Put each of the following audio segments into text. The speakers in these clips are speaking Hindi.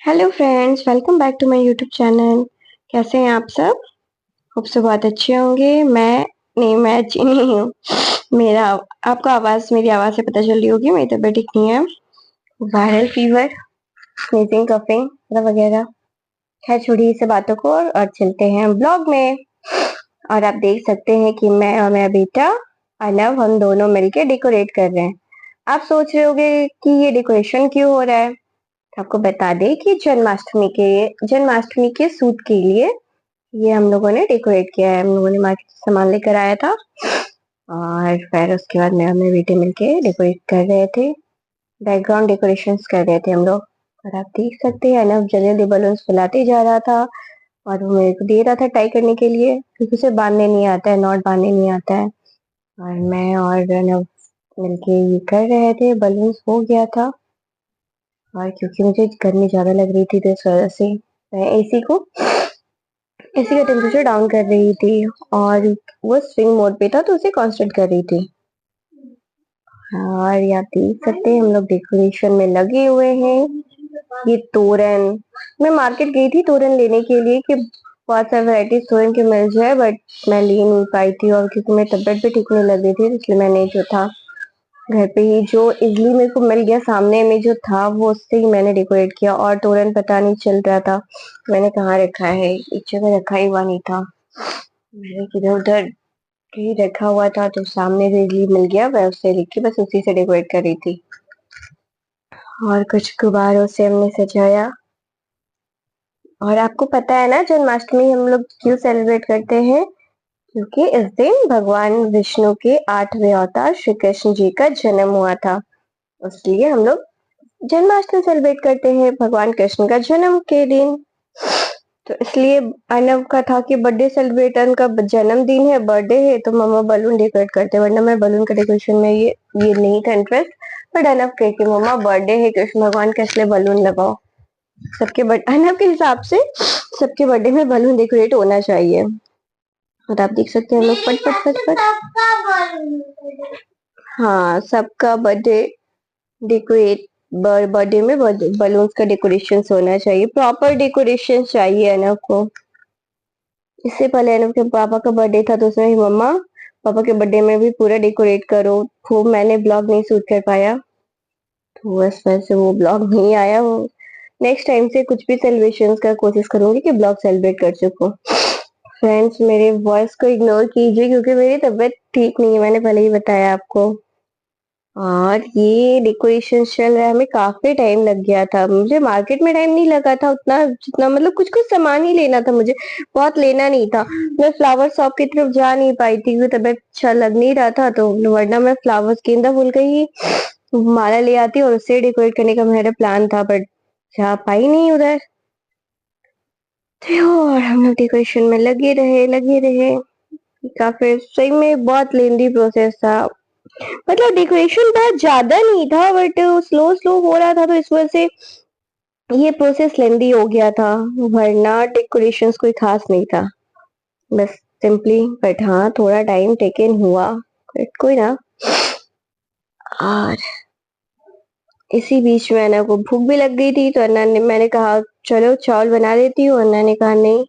Hello friends, welcome back to my YouTube channel. कैसे हैं आप सब? होप से बहुत अच्छे होंगे। मैं अच्छी नहीं हूँ। मेरा आपको मेरी आवाज़ से पता चल रही होगी, मेरी तबीयत ठीक नहीं है। वायरल फीवर, स्नीजिंग, कफिंग वगैरह। खैर छोड़िए से बातों को और चलते हैं ब्लॉग में। और आप देख सकते हैं कि मैं और मेरा बेटा अनव, हम दोनों मिलके डेकोरेट कर रहे हैं। आप सोच रहे होंगे कि ये डेकोरेशन क्यों हो रहा है। आपको बता दें कि जन्माष्टमी के सूट के लिए ये हम लोगों ने डेकोरेट किया है। हम लोगों ने मार्केट से सामान लेकर आया था और फिर उसके बाद मैं और मेरे बेटे मिलके डेकोरेट कर रहे थे। बैकग्राउंड डेकोरेशंस कर रहे थे हम लोग। और आप देख सकते हैं अनव जल्दी जल्दी बलून्स फुलाते जा रहा था और वो मेरे को दे रहा था टाई करने के लिए, क्योंकि उसे बांधने नहीं आता है, नॉट बांधने नहीं आता है। और मैं और अनव मिलके ये कर रहे थे। बलून्स हो गया था और क्योंकि मुझे गर्मी ज्यादा लग रही थी तो इस वजह से मैं एसी का टेम्परेचर डाउन कर रही थी और वो स्विंग मोड पे था तो उसे कांस्टेंट कर रही थी। और आप देख सकते हैं हम लोग डेकोरेशन में लगे हुए हैं। ये तोरण, मैं मार्केट गई थी तोरण लेने के लिए कि बहुत सारी वैरायटी तोरण के मिल जाए, बट मैं ले नहीं पाई थी और क्योंकि मेरी तबीयत भी ठीक नहीं लग रही थी इसलिए मैंने जो था घर पे ही, जो इजली मेरे को मिल गया सामने में जो था, वो उससे ही मैंने डेकोरेट किया। और तोरण पता नहीं चल रहा था मैंने कहाँ रखा है, एक जगह रखा ही हुआ नहीं था, मैंने किधर उधर कहीं रखा हुआ था तो सामने से इजली मिल गया, मैं उससे लेके बस उसी से डेकोरेट कर रही थी। और कुछ गुब्बारों से हमने सजाया। और आपको पता है ना जन्माष्टमी हम लोग क्यों सेलिब्रेट करते हैं? क्योंकि इस दिन भगवान विष्णु के 8वें अवतार श्री कृष्ण जी का जन्म हुआ था, इसलिए हम लोग जन्माष्टमी सेलिब्रेट करते हैं भगवान कृष्ण का जन्म के दिन। तो इसलिए अर्नव का था कि बर्थडे सेलिब्रेट, उनका जन्मदिन है, बर्थडे है तो मम्मा बलून डेकोरेट करते, वरना मैं बलून का डेकोरेशन में ये नहीं था इंटरेस्ट। बट अर्नव कहे कि मम्मा बर्थडे है कृष्ण भगवान का इसलिए बलून लगाओ। अर्नव के हिसाब से सबके बर्थडे में बलून डेकोरेट होना चाहिए। और आप देख सकते हैं हम लोग फट फट फट फट, हाँ सबका बर्थडे डेकोरेट, बर्थडे में बलून्स का डेकोरेशन होना चाहिए, प्रॉपर डेकोरेशन चाहिए अनव को। इससे पहले अनव के पापा का बर्थडे था तो उसमें मम्मा पापा के बर्थडे में भी पूरा डेकोरेट करो, खूब मैंने ब्लॉग नहीं शूट कर पाया तो बस वजह से वो ब्लॉग नहीं आया। वो नेक्स्ट टाइम से कुछ भी सेलिब्रेशन का कोशिश करूंगी कि ब्लॉग सेलिब्रेट कर सकूं। फ्रेंड्स मेरे वॉइस को इग्नोर कीजिए क्योंकि मेरी तबीयत ठीक नहीं है, मैंने पहले ही बताया आपको। और ये डेकोरेशन चल रहा है, हमें काफी टाइम लग गया था, मुझे मार्केट में टाइम नहीं लगा था उतना जितना, मतलब कुछ कुछ सामान ही लेना था, मुझे बहुत लेना नहीं था। मैं फ्लावर शॉप की तरफ जा नहीं पाई थी क्योंकि तबीयत अच्छा लग नहीं रहा था, तो वरना मैं फ्लावर्स, गेंदा फूल का ही माला ले आती और उससे डेकोरेट करने का मेरा प्लान था, बट जा पाई नहीं उधर। तो और हम लोग डेकोरेशन में लगे रहे। काफी सही में बहुत लेंदी प्रोसेस था, मतलब डेकोरेशन बहुत ज्यादा नहीं था बट स्लो स्लो हो रहा था तो इस वजह से ये प्रोसेस लेंदी हो गया था, वरना डेकोरेशन कोई खास नहीं था, बस सिंपली। बट हाँ थोड़ा टाइम टेकन हुआ, बट कोई ना। और इसी बीच में अन्ना को भूख भी लग गई थी तो मैंने कहा चलो चावल बना देती हूँ। अन्ना ने कहा नहीं,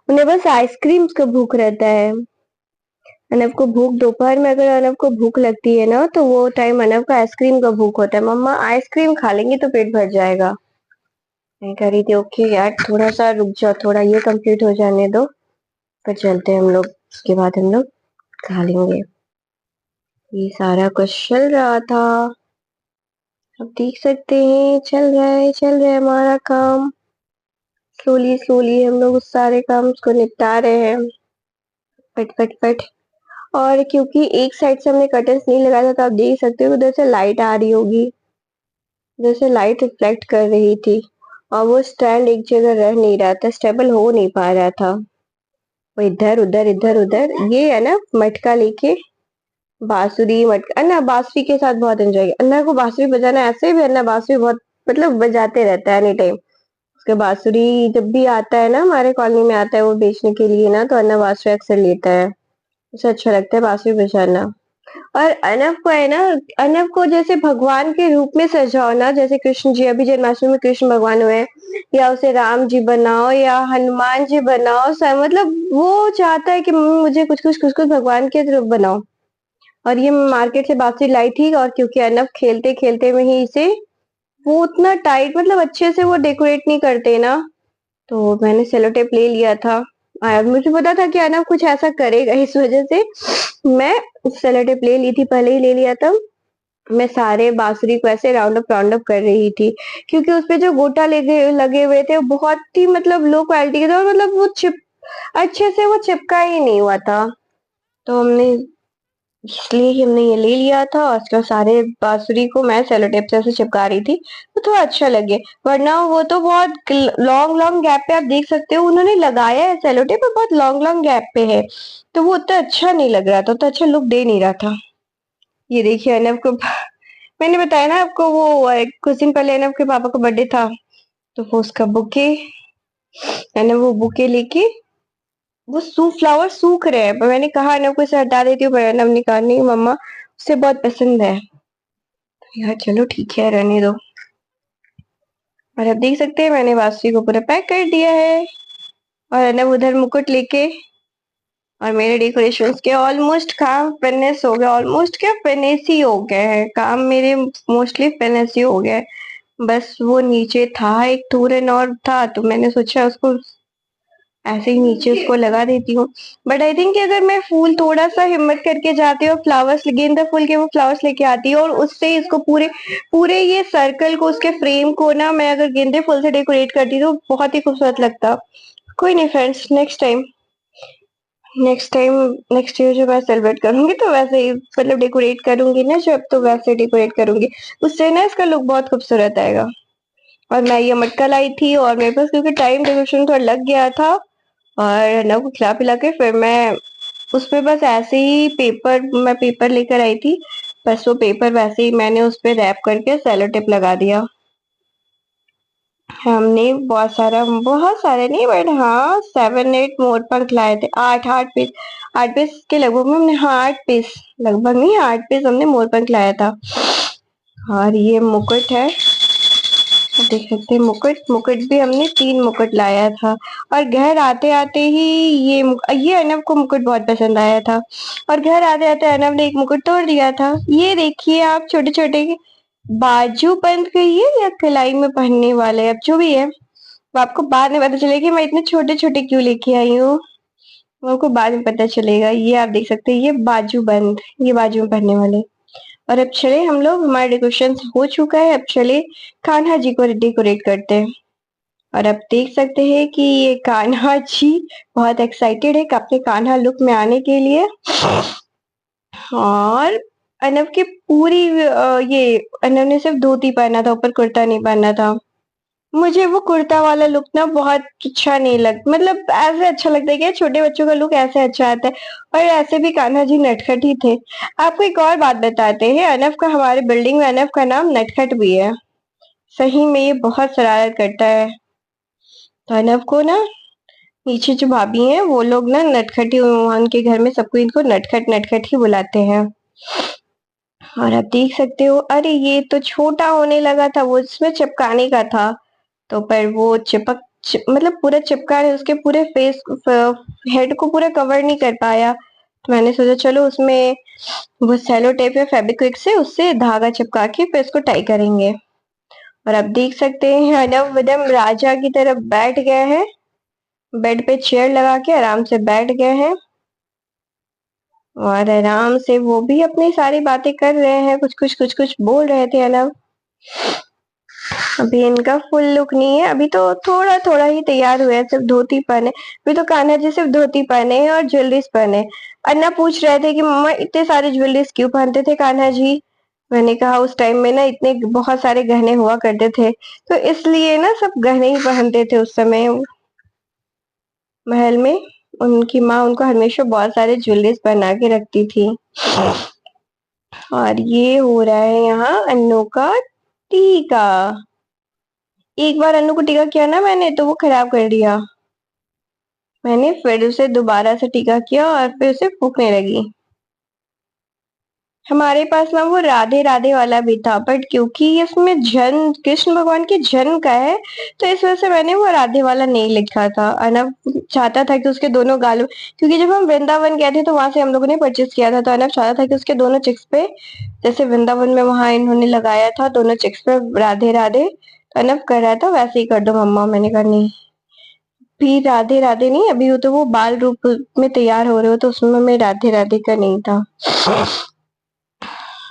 उन्हें बस आइसक्रीम का भूख रहता है। अनव को भूख, दोपहर में अगर अनव को भूख लगती है ना तो वो टाइम अनव का आइसक्रीम का भूख होता है, मम्मा आइसक्रीम खा लेंगे तो पेट भर जाएगा। मैं कह रही थी ओके यार थोड़ा सा रुक जाओ, थोड़ा ये कंप्लीट हो जाने दो फिर चलते हैं हम लोग, उसके बाद हम लोग खा लेंगे। ये सारा कुछ चल रहा था, अब देख सकते हैं चल रहा है हमारा काम। स्लोली स्लोली हम लोग उस सारे काम को निपटा रहे हैं, फट फट फट। और क्योंकि एक साइड से हमने कर्टन्स नहीं लगाया था तो आप देख सकते हो उधर से लाइट आ रही होगी, जैसे लाइट रिफ्लेक्ट कर रही थी और वो स्टैंड एक जगह रह नहीं रहा था, स्टेबल हो नहीं पा रहा था, वो इधर उधर ये है ना मटका लेके बांसुरी, मटका अन्ना बांसुरी के साथ बहुत एंजॉय किया। अन्ना को बांसुरी बजाना ऐसे भी, अन्ना बांसुरी बहुत मतलब बजाते रहता है एनी टाइम। उसके बांसुरी जब भी आता है ना, हमारे कॉलोनी में आता है वो बेचने के लिए ना, तो अन्ना बांसुरी अक्सर लेता है, उसे अच्छा लगता है बांसुरी बजाना। और अनव को है ना, अनव को जैसे भगवान के रूप में सजाओ ना, जैसे कृष्ण जी अभी जन्माष्टमी में कृष्ण भगवान हुए हैं, या उसे राम जी बनाओ या हनुमान जी बनाओ, मतलब वो चाहता है कि मम्मी मुझे कुछ कुछ भगवान के रूप बनाओ। और ये मैं मार्केट से बांसुरी लाई थी, और क्योंकि अनब खेलते खेलते में ही इसे, वो उतना टाइट मतलब अच्छे से वो डेकोरेट नहीं करते ना, तो मैंने सेलो टेप ले लिया था। मुझे पता था कि अनब कुछ ऐसा करेगा, इस वजह से मैं सेलो टेप ले ली थी, पहले ही ले लिया था। मैं सारे बांसुरी को ऐसे राउंड अप कर रही थी, क्योंकि उसपे जो गोटा लगे लगे हुए थे वो बहुत ही मतलब लो क्वालिटी के थे, और मतलब वो चिप अच्छे से वो चिपका ही नहीं हुआ था। तो हमने ये ले लिया था, और उसके बाद सारे बांसुरी को मैं सेलो टेप से ऐसे चिपका रही थी, तो थोड़ा अच्छा लगे। वरना वो तो बहुत लॉन्ग लॉन्ग गैप पे, आप देख सकते हो उन्होंने लगाया है सेलो टेप, पर बहुत लॉन्ग लॉन्ग गैप पे है, तो वो उतना अच्छा नहीं लग रहा था, उतना अच्छा लुक दे नहीं रहा था। ये देखिए अनब को मैंने बताया ना आपको, वो कुछ दिन पहले अनब के पापा का बर्थडे था, तो वो उसका बुके, मैंने वो बुके लेके, वो फ्लावर सूख रहे हैं, पर मैंने कहा अनब को इसे हटा देती हूँ, पर अनब ने कहा नहीं मम्मा, उसे बहुत पसंद है। यार चलो ठीक है, रहने दो। और अब देख सकते हैं मैंने बांसुरी को पूरा पैक कर दिया है, और अनब उधर मुकुट लेके, और मेरे डेकोरेशंस के ऑलमोस्ट काम फिनिश हो गया, ऑलमोस्ट क्या फिनिश ही हो गए हैं काम मेरे, मोस्टली फिनिश ही हो गए। बस वो नीचे था एक तोरण और था, तो मैंने सोचा उसको ऐसे ही नीचे उसको लगा देती हूँ। बट आई थिंक अगर मैं फूल थोड़ा सा हिम्मत करके जाती हूँ, फ्लावर्स गेंदा फूल के वो फ्लावर्स लेके आती हूँ, और उससे इसको पूरे पूरे ये सर्कल को, उसके फ्रेम को ना, मैं अगर गेंदे फूल से डेकोरेट करती तो बहुत ही खूबसूरत लगता। कोई नहीं friends, next time next year जो मैं सेलिब्रेट करूंगी तो वैसे ही मतलब डेकोरेट करूंगी ना जब, तो वैसे डेकोरेट करूंगी, उससे ना इसका लुक बहुत खूबसूरत आएगा। और मैं ये मटका लाई थी, और मेरे पास क्योंकि टाइम डेकोरेशन थोड़ा लग गया था, और ना को खिला पिला के फिर मैं उसपे बस ऐसे ही मैं पेपर लेकर आई थी, बस वो पेपर वैसे ही मैंने उस पे रैप करके सेलो टेप लगा दिया। हमने बहुत सारे नहीं, बट हाँ 7 8 मोर पंख लाए थे, 8 8 पीस, 8 पीस के लगभग में हमने, हाँ 8 पीस, लगभग नहीं 8 पीस हमने मोर पंख लाया था। और ये मुकुट है, देख सकते हैं मुकुट, मुकुट भी हमने 3 मुकुट लाया था। और घर आते आते ही ये अनब को मुकुट बहुत पसंद आया था, और घर आते आते अनब ने एक मुकुट तोड़ दिया था। ये देखिए आप, छोटे छोटे बाजू बंद कहिए या कलाई में पहनने वाले, अब जो भी है वो आपको बाद में पता चलेगा कि मैं इतने छोटे छोटे क्यों लेके आई हूँ, वो आपको बाद में पता चलेगा। ये आप देख सकते हैं, ये बाजू बंद, ये बाजू में पहनने वाले। और अब चले हम लोग, हमारा डेकोरेशन हो चुका है, अब चले कान्हा जी को डेकोरेट करते हैं। और अब देख सकते हैं कि ये कान्हा जी बहुत एक्साइटेड है अपने कान्हा लुक में आने के लिए। और अनब की ये अनब ने सिर्फ धोती पहना था, ऊपर कुर्ता नहीं पहना था। मुझे वो कुर्ता वाला लुक ना बहुत अच्छा नहीं लगता, मतलब ऐसे अच्छा लगता है कि छोटे बच्चों का लुक ऐसे अच्छा आता है, और ऐसे भी कान्हा जी नटखट ही थे। आपको एक और बात बताते हैं, अनफ का, हमारे बिल्डिंग में अनफ का नाम नटखट भी है। सही में ये बहुत शरारत करता है, तो अनफ को ना नीचे जो भाभी हैं वो लोग ना नटखट ही, उनके घर में सबको इनको नटखट नटखट ही बुलाते हैं। और आप देख सकते हो, अरे ये तो छोटा होने लगा था, वो इसमें चिपकाने का था, तो पर वो मतलब पूरा चिपका है, उसके पूरे फेस हेड को पूरा कवर नहीं कर पाया, तो मैंने सोचा चलो उसमें वो सेलो टेप या फेबिक्विक से उससे धागा चिपका के फिर इसको टाई करेंगे। और अब देख सकते हैं अनव एकदम राजा की तरह बैठ गए हैं, बेड पे चेयर लगा के आराम से बैठ गए हैं, और आराम से वो भी अपनी सारी बातें कर रहे हैं, कुछ कुछ बोल रहे थे अनव। अभी इनका फुल लुक नहीं है, अभी तो थोड़ा थोड़ा ही तैयार हुए हैं, सिर्फ धोती पहने। अभी तो कान्हा जी सिर्फ धोती पहने हैं और ज्वेलरीज पहने। अन्ना पूछ रहे थे कि मम्मा इतने सारे ज्वेलरीज क्यों पहनते थे कान्हा जी। मैंने कहा उस टाइम में ना इतने बहुत सारे गहने हुआ करते थे, तो इसलिए ना सब गहने ही पहनते थे उस समय महल में। उनकी माँ उनको हमेशा बहुत सारे ज्वेलरीज पहना के रखती थी। और ये हो रहा है यहाँ अन्नू का टीका। एक बार अन्नू को टीका किया ना मैंने, तो वो खराब कर दिया। मैंने फिर उसे दोबारा से टीका किया और फिर उसे फूकने लगी। हमारे पास ना वो राधे राधे वाला भी था, बट क्योंकि इसमें जन्म कृष्ण भगवान के जन्म का है, तो इस वजह से मैंने वो राधे वाला नहीं लिखा था। अनब चाहता था कि उसके दोनों गालों, क्योंकि जब हम वृंदावन गए थे तो वहां से हम लोगों ने परचेज किया था, तो अनब चाहता था कि उसके दोनों चिक्स पे, जैसे वृंदावन में वहां इन्होंने लगाया था दोनों चिक्स पे राधे राधे, तो अनब कर रहा था वैसे ही कर दो मम्मा। मैंने कहा नहीं, भी राधे राधे नहीं, अभी वो तो वो बाल रूप में तैयार हो रहे हो, तो उसमें मैं राधे राधे का नहीं था।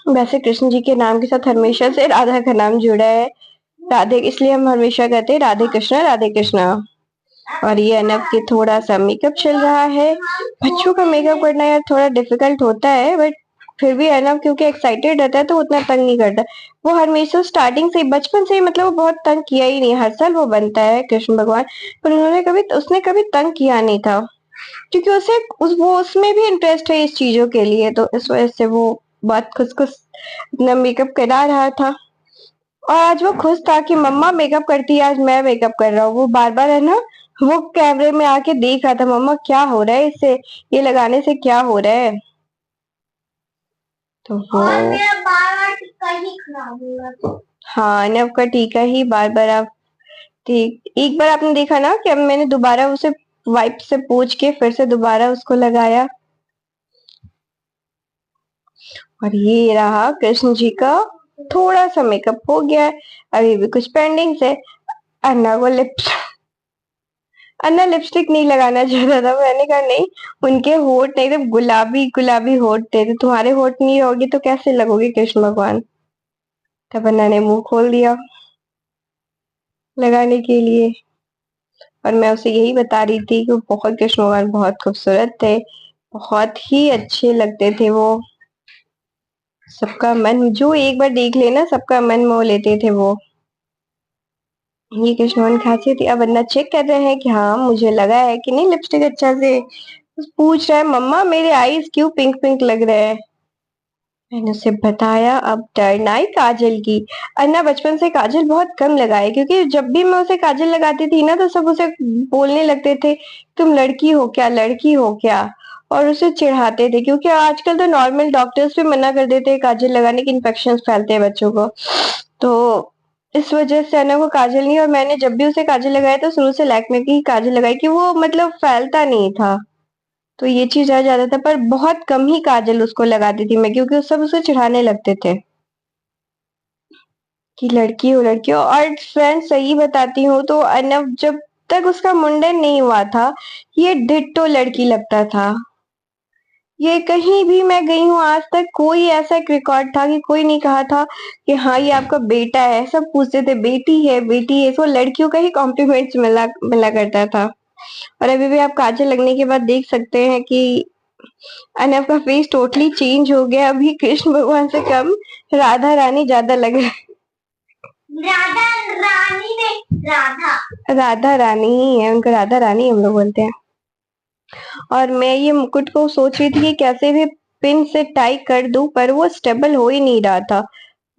वैसे कृष्ण जी के नाम के साथ हमेशा से राधा का नाम जुड़ा है, राधे, इसलिए हम हमेशा कहते हैं राधे कृष्णा राधे कृष्णा। और ये अनब के थोड़ा सा मेकअप चल रहा है। बच्चों का मेकअप करना यार थोड़ा डिफिकल्ट होता है, बट फिर भी अनब क्योंकि एक्साइटेड रहता है तो उतना तंग नहीं करता। वो हमेशा स्टार्टिंग से बचपन से ही, मतलब वो बहुत तंग किया ही नहीं, हर साल वो बनता है कृष्ण भगवान, पर उसने कभी तंग किया नहीं था, क्योंकि वो उसमें भी इंटरेस्ट है इस चीजों के लिए, तो इस वजह से वो बहुत खुश खुश अपना मेकअप करा रहा था। और आज वो खुश था कि मम्मा मेकअप करती है, आज मैं मेकअप कर रहा हूँ। वो बार बार है ना, वो कैमरे में आके देख रहा था मम्मा क्या हो रहा है इससे, ये लगाने से क्या हो रहा है। तो वो और मेरा बार बार टीका ही खराब हुआ। हाँ, नव का टीका ही बार बार आप, ठीक, एक बार आपने देखा ना कि अब मैंने दोबारा उसे वाइप से पोंछ के फिर से दोबारा उसको लगाया। और ये रहा कृष्ण जी का थोड़ा सा मेकअप हो गया है, अभी भी कुछ पेंडिंग है। अन्ना को अन्ना लिपस्टिक नहीं लगाना चाहता था, मैंने कहा नहीं, उनके होठ नहीं, एकदम गुलाबी गुलाबी होठ थे, तो तुम्हारे होठ नहीं होगी तो कैसे लगोगे कृष्ण भगवान। तब अन्ना ने मुंह खोल दिया लगाने के लिए। और मैं उसे यही बता रही थी कि बहुत कृष्ण भगवान बहुत खूबसूरत थे, बहुत ही अच्छे लगते थे वो, सबका मन जो एक बार देख लेना सबका मन मोह लेते थे वो। ये कृष्ण खांसी थी। अब अन्ना चेक कर रहे हैं कि हाँ मुझे लगा है कि नहीं लिपस्टिक अच्छा से, पूछ रहा है मम्मा मेरे आईज क्यों पिंक पिंक लग रहे हैं। मैंने उसे बताया अब टर्न आई काजल की। अन्ना बचपन से काजल बहुत कम लगाए, क्योंकि जब भी मैं उसे काजल लगाती थी ना तो सब उसे बोलने लगते थे तुम लड़की हो क्या, लड़की हो क्या, और उसे चिढ़ाते थे, क्योंकि आजकल तो नॉर्मल डॉक्टर्स भी मना कर देते हैं काजल लगाने की, इन्फेक्शन फैलते हैं बच्चों को। तो इस वजह से अन्ना को काजल नहीं, और मैंने जब भी उसे काजल लगाया तो शुरू से लैक्मे की काजल लगाई कि वो मतलब फैलता नहीं था, तो ये चीज आ जाता था। पर बहुत कम ही काजल उसको लगाती थी मैं, क्योंकि सब उसे चिढ़ाने लगते थे कि लड़की हो। और फ्रेंड सही बताती हूँ तो अर्नब जब तक उसका मुंडन नहीं हुआ था, ये डिट्टो लड़की लगता था। ये कहीं भी मैं गई हूँ आज तक कोई ऐसा एक रिकॉर्ड था कि कोई नहीं कहा था कि हाँ ये आपका बेटा है, सब पूछते थे बेटी है बेटी है, इसको लड़कियों का ही कॉम्प्लीमेंट्स मिला मिला करता था। और अभी भी आप काजल लगने के बाद देख सकते हैं कि अनब का फेस टोटली चेंज हो गया, अभी कृष्ण भगवान से कम राधा रानी ज्यादा लग रहा है। राधा रानी नहीं, राधा रानी ही है, उनको राधा रानी हम लोग बोलते हैं। और मैं ये मुकुट को सोच रही थी कि कैसे भी पिन से टाई कर दूं, पर वो स्टेबल हो ही नहीं रहा था।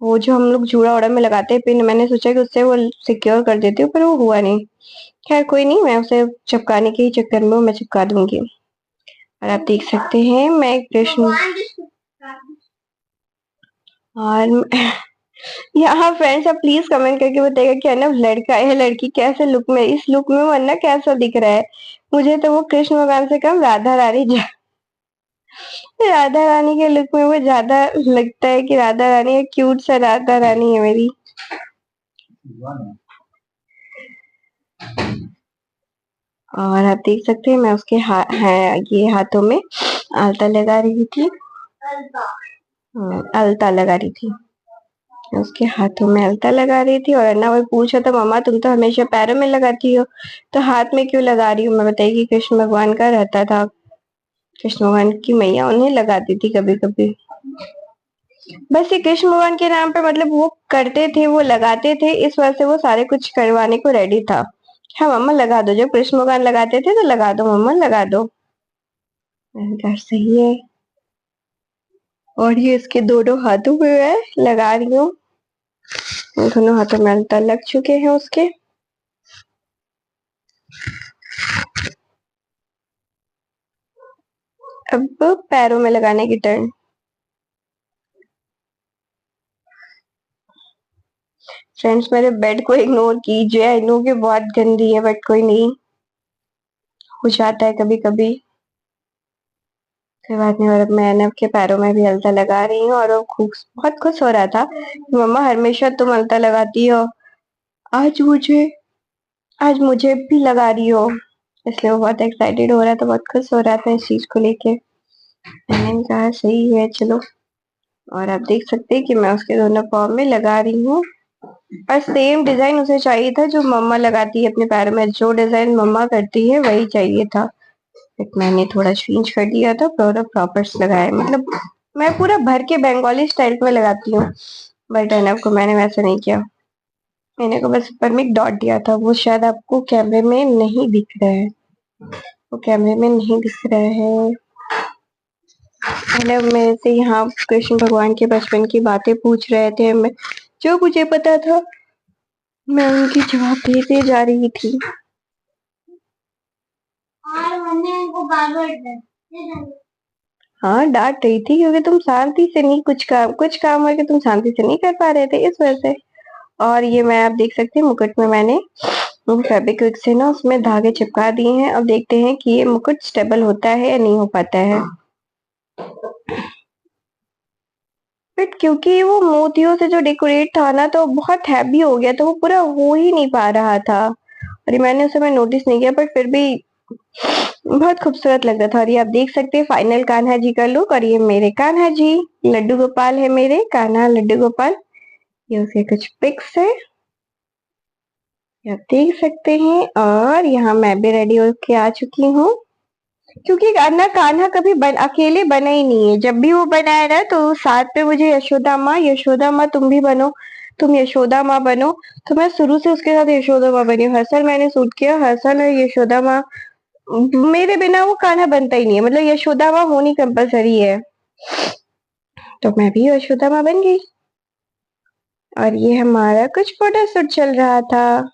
वो जो हम लोग जूड़ा ओड़ा में लगाते हैं पिन, मैंने सोचा कि उससे वो सिक्योर कर देती हूँ, पर वो हुआ नहीं। खैर कोई नहीं, मैं उसे चिपकाने के ही चक्कर में मैं चिपका दूंगी। और आप देख सकते हैं मैं कृष्ण, और यहाँ फ्रेंड्स आप प्लीज कमेंट करके बताइएगा कि अर्नब लड़का है लड़की, कैसे लुक में, इस लुक में वो अन्ना कैसा दिख रहा है। मुझे तो वो कृष्ण भगवान से कम राधा रानी के लुक में वो ज्यादा लगता है कि राधा रानी है, क्यूट सा राधा रानी है मेरी। और आप देख सकते हैं मैं उसके ये हाथों में अलता लगा रही थी, अलता लगा रही थी, उसके हाथों में अलता लगा रही थी। और अन्ना वही पूछा था मम्मा तुम तो हमेशा पैरों में लगाती हो तो हाथ में क्यों लगा रही हो। मैं बताई कि कृष्ण भगवान का रहता था, कृष्ण भगवान की मैया उन्हें लगाती थी कभी कभी। बस ये कृष्ण भगवान के नाम पे मतलब वो करते थे, वो लगाते थे, इस वजह से वो सारे कुछ करवाने को रेडी था। हाँ मम्मा लगा दो, जब कृष्ण भगवान लगाते थे तो लगा दो मम्मा लगा दो। मैंने कहा सही है। और ये इसके दोनों हाथों पे है लगा रही हूँ, दोनों हाथों में अलता लग चुके हैं उसके। अब पैरों में लगाने की टर्न। फ्रेंड्स मेरे बेड को इग्नोर कीजिए, आई नो कि बहुत गंदी है बट कोई नहीं, हो जाता है कभी कभी, कोई बात नहीं। और अब मैं अनब के पैरों में भी अलता लगा रही हूँ और वो बहुत खुश हो रहा था। मम्मा हमेशा तुम अलता लगाती हो, आज मुझे आज मुझे भी लगा रही हो, इसलिए वो बहुत एक्साइटेड हो रहा था, बहुत खुश हो रहा था इस चीज को लेके। मैंने कहा सही है चलो। और आप देख सकते हैं कि मैं उसके दोनों पाँव में लगा रही हूँ और सेम डिजाइन उसे चाहिए था जो मम्मा लगाती है अपने पैरों में, जो डिजाइन मम्मा करती है वही चाहिए था, बट मैंने थोड़ा चेंज कर दिया था, पूरा प्रॉपर्स लगाए, मतलब मैं पूरा भर के बंगाली स्टाइल में लगाती हूँ, बट अनब को मैंने वैसा नहीं किया। मैंने को बस ऊपर में एक डॉट दिया था, वो शायद आपको कैमरे में नहीं दिख रहा है, वो कैमरे में नहीं दिख रहा है। अनब मेरे से यहाँ कृष्ण भगवान के बचपन की बातें पूछ रहे थे, मैं जो मुझे पता था मैं उनकी जवाब देते जा रही थी। हाँ डांट रही थी क्योंकि तुम शांति से नहीं, कुछ काम करके तुम शांति से नहीं कर पा रहे थे इस वजह से। और ये मैं आप देख सकते हैं मुकुट में मैंने फेविक्विक से ना उसमें धागे चिपका दिए हैं। अब देखते हैं कि ये मुकुट स्टेबल होता है या नहीं हो पाता है, बट क्योंकि वो मोतियों से जो डेकोरेट था ना तो बहुत हैवी हो गया, तो वो पूरा हो ही नहीं पा रहा था, और ये मैंने उस समय नोटिस नहीं किया, बट फिर भी बहुत खूबसूरत लग रहा था। और ये आप देख सकते हैं फाइनल कान्हा जी का लुक, और ये मेरे कान्हा जी, लड्डू गोपाल है मेरे कान्हा लड्डू गोपाल, ये उसके कुछ पिक्स है, ये आप देख सकते हैं। और यहाँ मैं भी रेडी होके आ चुकी हूँ, क्योंकि कान्हा कान्हा कभी अकेले बना ही नहीं है, जब भी वो बनाया ना तो साथ में मुझे यशोदा माँ तुम भी बनो, तुम यशोदा माँ बनो, तो मैं शुरू से उसके साथ यशोदा माँ बनी हूँ। हर साल मैंने सूट किया, हर साल यशोदा माँ, मेरे बिना वो कान्हा बनता ही नहीं है, मतलब यशोदा माँ होनी कंपलसरी है, तो मैं भी यशोदा माँ बन गई। और ये हमारा कुछ फोटो शूट चल रहा था।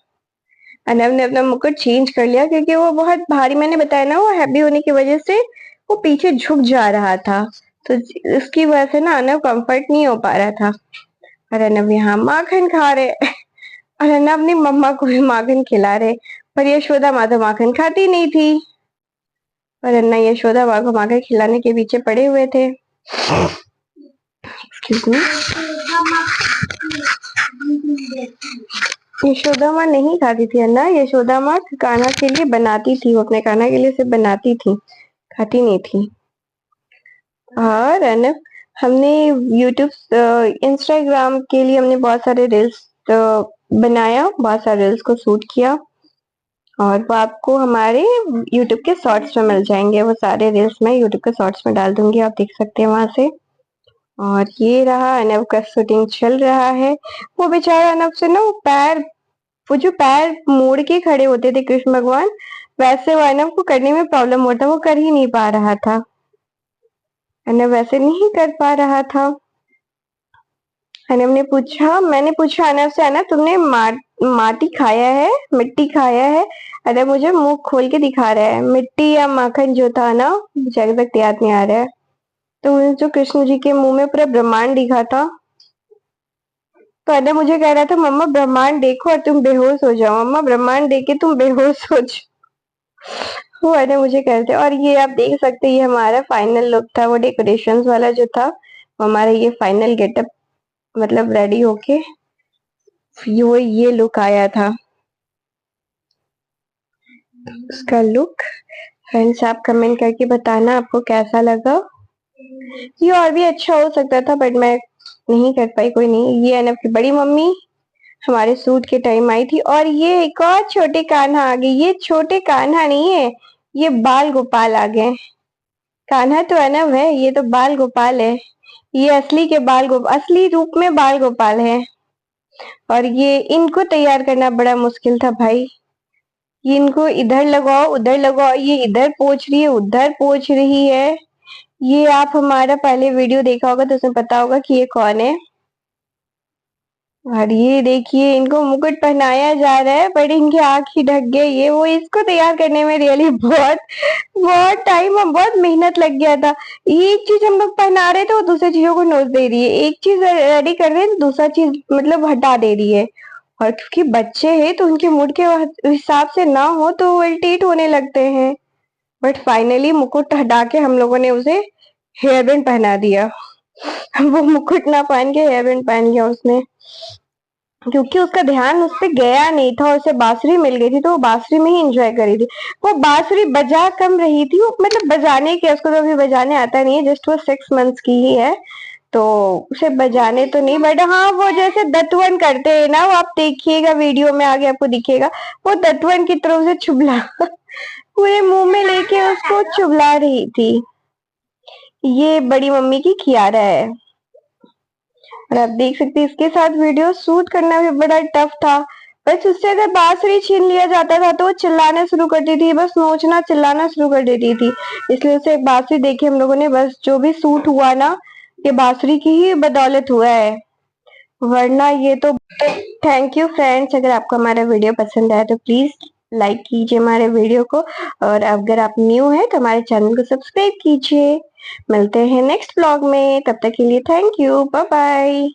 अनब ने अपना मुकुट चेंज कर लिया क्योंकि वो बहुत भारी, मैंने बताया ना वो हैवी होने की वजह से वो पीछे झुक जा रहा था, तो उसकी वजह से ना अनब कंफर्ट नहीं हो पा रहा था। और अनब यहाँ माखन खा रहे और अनब अपनी मम्मा को भी माखन खिला रहे, पर यशोदा माँ तो माखन खाती नहीं थी, और अन्ना यशोदा माँ को माखन खिलाने के पीछे पड़े हुए थे। एक्सक्यूज मी, यशोदा माँ नहीं खाती थी अन्ना, यशोदा माँ कान्हा के लिए बनाती थी, वो अपने कान्हा के लिए सिर्फ बनाती थी, खाती नहीं थी। और अनब हमने यूट्यूब इंस्टाग्राम के लिए हमने बहुत सारे रील्स बनाया, बहुत सारे रील्स को शूट किया, और वो आपको हमारे यूट्यूब के शॉर्ट्स में मिल जाएंगे, वो सारे रील्स मैं यूट्यूब के शॉर्ट्स में डाल दूंगी, आप देख सकते हैं वहां से। और ये रहा अनब का शूटिंग चल रहा है। वो बेचारा अनब से ना वो जो पैर मोड़ के खड़े होते थे कृष्ण भगवान, वैसे वो अनब को करने में प्रॉब्लम होता, वो कर ही नहीं पा रहा था, अनब वैसे नहीं कर पा रहा था। मैंने पूछा अनब से, अनब तुमने माटी खाया है, मिट्टी खाया है? अनब मुझे मुंह खोल के दिखा रहा है, मिट्टी या माखन जो था ना मुझे तक याद नहीं आ रहा है, तो जो कृष्ण जी के मुंह में पूरा ब्रह्मांड दिखा था, तो अनब मुझे कह रहा था मम्मा ब्रह्मांड देखो और तुम बेहोश हो जाओ, मम्मा ब्रह्मांड देख के तुम बेहोश हो जाओ, वो अनब मुझे कह रहे थे। और ये आप देख सकते हैं ये हमारा फाइनल लुक था, वो डेकोरेशंस वाला जो था, हमारा ये फाइनल गेटअप, मतलब रेडी होके ये लुक आया था, उसका लुक। फ्रेंड्स आप कमेंट करके बताना आपको कैसा लगा, ये और भी अच्छा हो सकता था बट मैं नहीं कर पाई, कोई नहीं। ये अनब की बड़ी मम्मी हमारे सूट के टाइम आई थी, और ये एक और छोटे कान्हा आ गए, ये छोटे कान्हा नहीं है, ये बाल गोपाल आ गए, कान्हा तो अनब है, ये तो बाल गोपाल है, ये असली के असली रूप में बाल गोपाल है। और ये इनको तैयार करना बड़ा मुश्किल था भाई, ये इनको इधर लगाओ उधर लगाओ, ये इधर पोंछ रही है उधर पोंछ रही है। ये आप हमारा पहले वीडियो देखा होगा तो उसमें पता होगा कि ये कौन है। और ये देखिए इनको मुकुट पहनाया जा रहा है बट इनकी आंख ही ढक गई, ये वो इसको तैयार करने में रियली बहुत बहुत टाइम और बहुत मेहनत लग गया था। एक चीज हम लोग पहना रहे थे वो दूसरी चीजों को नोच दे रही है, एक चीज रेडी कर रहे हैं तो दूसरा चीज मतलब हटा दे रही है, और क्योंकि बच्चे हैं तो उनके मूड के हिसाब से ना हो तो वो इरिटेट होने लगते हैं। बट फाइनली मुकुट हटा के हम लोगों ने उसे हेयर बैंड पहना दिया। वो मुकुट ना पहन के हेयर बैंड पहन गया उसने, क्योंकि उसका ध्यान उस पे गया नहीं था और उसे बांसुरी मिल गई थी तो वो बांसुरी में ही एंजॉय करी थी। वो बांसुरी बजा कम रही थी, वो मतलब बजाने के, उसको तो अभी बजाने आता नहीं है, जस्ट वो 6 मंथ्स की ही है, तो उसे बजाने तो नहीं, बट हाँ वो जैसे दतवन करते हैं ना, वो आप देखिएगा वीडियो में आगे आपको दिखेगा, वो दतवन की तरफ से चुबला पूरे मुंह में लेके उसको चुबला रही थी। ये बड़ी मम्मी की कियारा है। और आप देख सकते हैं इसके साथ वीडियो शूट करना भी बड़ा टफ था। बस उससे अगर बांसुरी छीन लिया जाता था तो वो चिल्लाना शुरू कर देती थी, बस नोचना चिल्लाना शुरू कर देती थी। इसलिए उसे एक बांसुरी देखी हम लोगों ने, बस जो भी सूट हुआ ना ये बांसुरी की ही बदौलत हुआ है, वरना ये तो। थैंक यू फ्रेंड्स, अगर आपको हमारा वीडियो पसंद आया तो प्लीज लाइक कीजिए हमारे वीडियो को, और अगर आप न्यू है तो हमारे चैनल को सब्सक्राइब कीजिए। मिलते हैं नेक्स्ट ब्लॉग में, तब तक के लिए थैंक यू, बाय बाय।